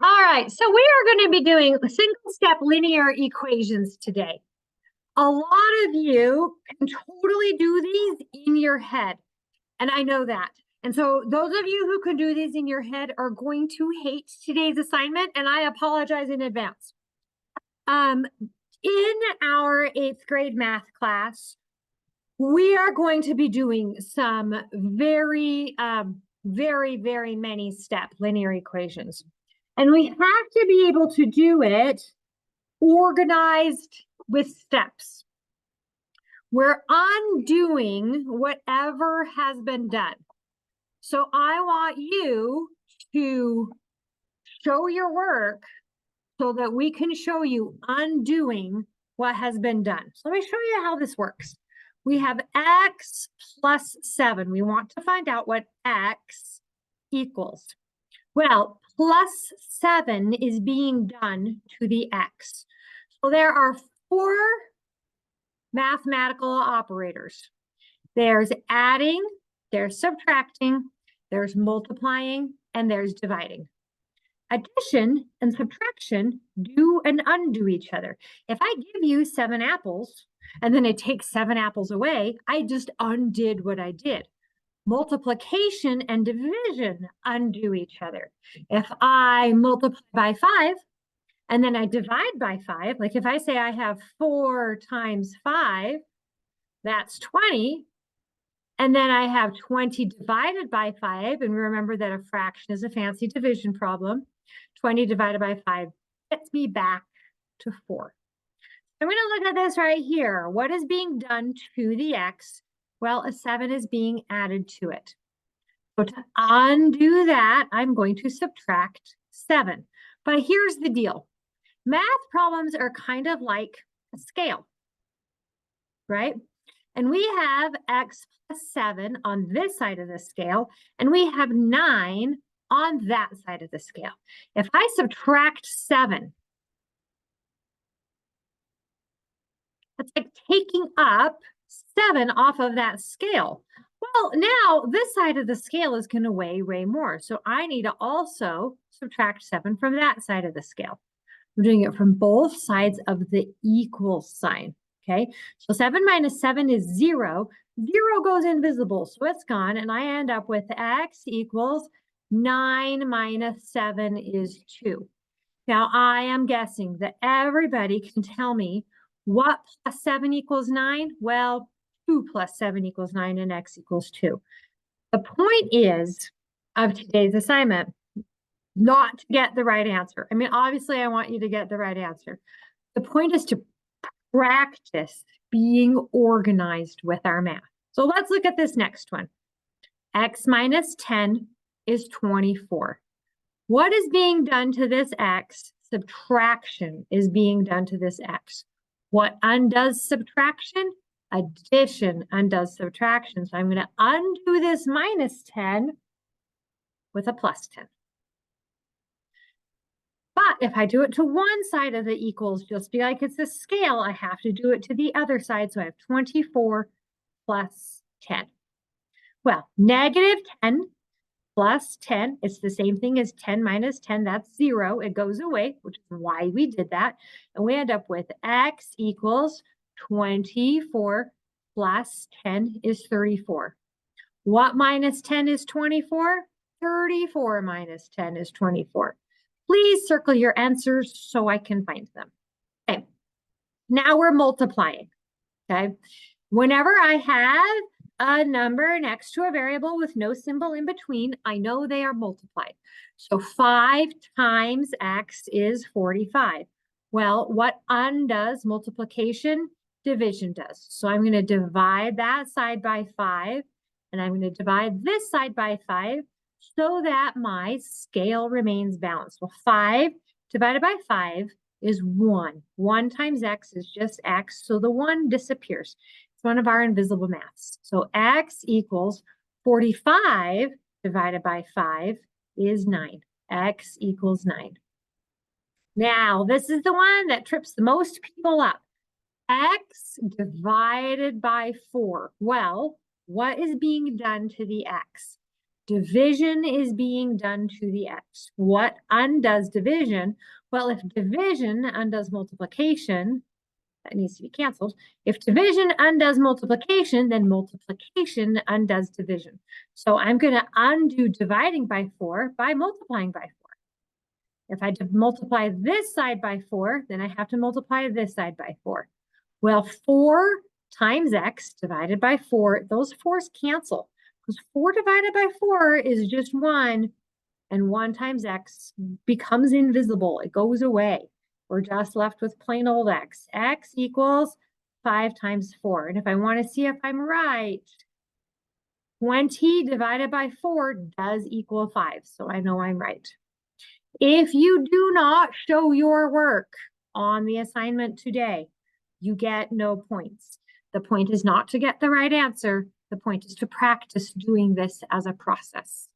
All right, so we are going to be doing single-step linear equations today. A lot of you can totally do these in your head, and I know that. And so those of you who can do these in your head are going to hate today's assignment, and I apologize in advance. In our 8th grade math class, we are going to be doing some very many step linear equations. And we have to be able to do it organized with steps. We're undoing whatever has been done. So I want you to show your work so that we can show you undoing what has been done. So let me show you how this works. We have x plus 7. We want to find out what x equals. Well, plus 7 is being done to the x. So there are 4 mathematical operators. There's adding, there's subtracting, there's multiplying, and there's dividing. Addition and subtraction do and undo each other. If I give you 7 apples and then I take 7 apples away, I just undid what I did. Multiplication and division undo each other. If I multiply by 5 and then I divide by 5, like if I say I have 4 times 5, that's 20. And then I have 20 divided by 5. And remember that a fraction is a fancy division problem. 20 divided by 5 gets me back to 4. I'm going to look at this right here. What is being done to the x? Well, a 7 is being added to it. So to undo that, I'm going to subtract 7. But here's the deal. Math problems are kind of like a scale, right? And we have x plus 7 on this side of the scale, and we have 9 on that side of the scale. If I subtract 7, that's like taking up 7 off of that scale. Well, now this side of the scale is going to weigh way more. So I need to also subtract 7 from that side of the scale. I'm doing it from both sides of the equal sign. Okay, so 7 minus 7 is 0. 0 goes invisible, so it's gone. And I end up with x equals 9 minus 7 is 2. Now, I am guessing that everybody can tell me what plus 7 equals 9? Well, 2 plus 7 equals 9 and x equals 2. The point is of today's assignment, not to get the right answer. I mean, obviously, I want you to get the right answer. The point is to practice being organized with our math. So let's look at this next one. X minus 10 is 24. What is being done to this x? Subtraction is being done to this x. What undoes subtraction? Addition undoes subtraction. So I'm going to undo this minus 10 with a plus 10. But if I do it to one side of the equals, just be like it's a scale, I have to do it to the other side. So I have 24 plus 10. Well, negative 10 plus 10, it's the same thing as 10 minus 10, that's 0. It goes away, which is why we did that. And we end up with x equals 24 plus 10 is 34. What minus 10 is 24? 34 minus 10 is 24. Please circle your answers so I can find them. Okay, now we're multiplying, okay? Whenever I have a number next to a variable with no symbol in between, I know they are multiplied. So 5 times x is 45. Well, what undoes multiplication? Division does. So I'm going to divide that side by 5, and I'm going to divide this side by 5 so that my scale remains balanced. Well, 5 divided by 5 is 1. 1 times x is just x, so the 1 disappears. It's one of our invisible maths. So x equals 45 divided by 5 is 9. X equals 9. Now, this is the one that trips the most people up. X divided by 4. Well, what is being done to the x? Division is being done to the x. What undoes division? Well, if division undoes multiplication, that needs to be canceled. If division undoes multiplication, then multiplication undoes division. So I'm going to undo dividing by 4 by multiplying by 4. If I multiply this side by 4, then I have to multiply this side by 4. Well, 4 times x divided by 4, those 4's cancel. Because 4 divided by 4 is just 1, and 1 times x becomes invisible. It goes away. We're just left with plain old x. X equals 5 times 4. And if I want to see if I'm right, 20 divided by 4 does equal 5. So I know I'm right. If you do not show your work on the assignment today, you get no points. The point is not to get the right answer. The point is to practice doing this as a process.